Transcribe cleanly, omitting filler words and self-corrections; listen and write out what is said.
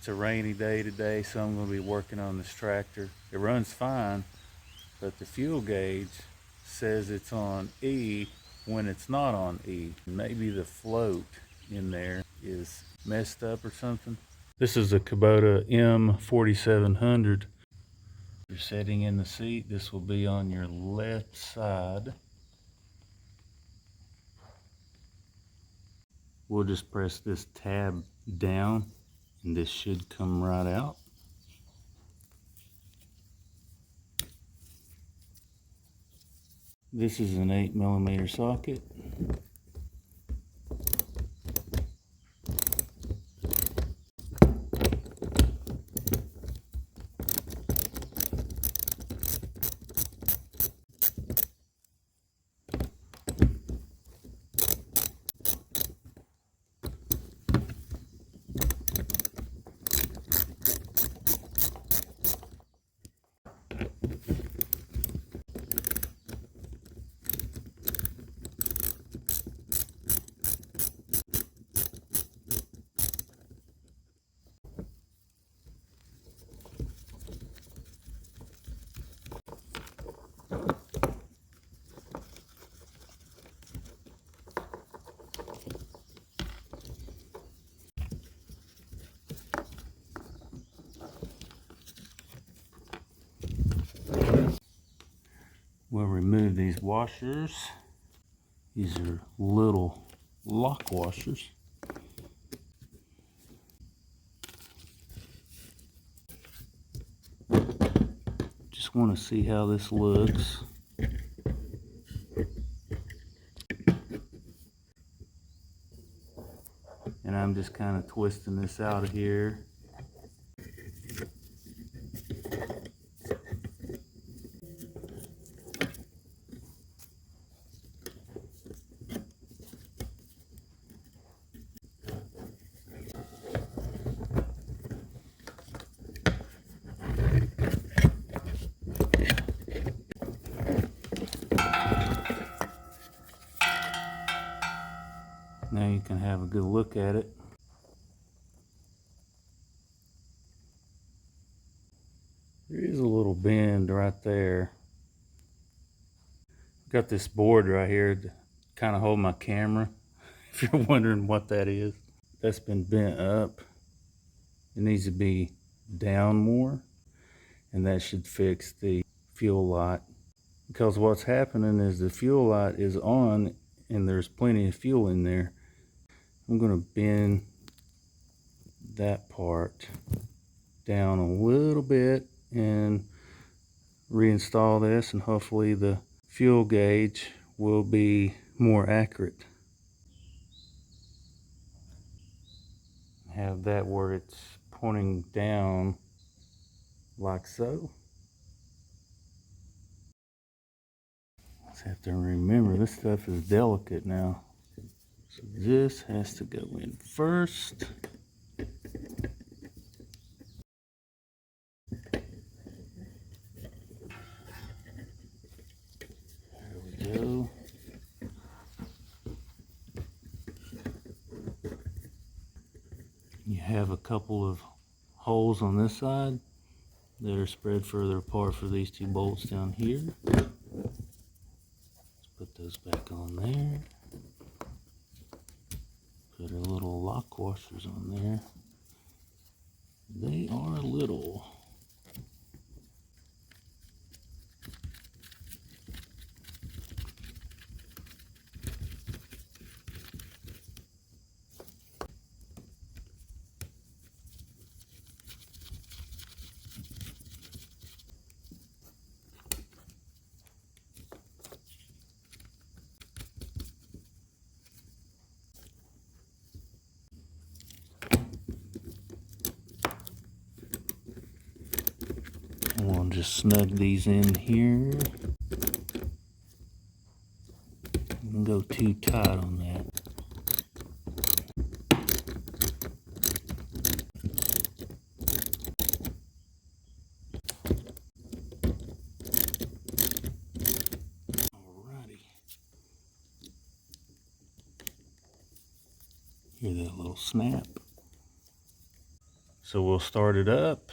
It's a rainy day today, so I'm going to be working on this tractor. It runs fine, but the fuel gauge says it's on E when it's not on E. Maybe the float in there is messed up or something. This is a Kubota M4700. You're sitting in the seat. This will be on your left side. We'll just press this tab down and this should come right out. This is an 8mm socket. We'll remove these washers. These are little lock washers. Just want to see how this looks. And I'm just kind of twisting this out of here. Now you can have a good look at it. There is a little bend right there. Got this board right here to kind of hold my camera, if you're wondering what that is. That's been bent up. It needs to be down more, and that should fix the fuel light. Because what's happening is the fuel light is on and there's plenty of fuel in there. I'm going to bend that part down a little bit and reinstall this, and hopefully the fuel gauge will be more accurate. Have that where it's pointing down like so. Just have to remember this stuff is delicate now. So this has to go in first. There we go. You have a couple of holes on this side that are spread further apart for these two bolts down here. Let's put those back on there. Put our little lock washers on there. They are little. We'll just snug these in here. Don't go too tight on that. Alrighty. Hear that little snap? So we'll start it up.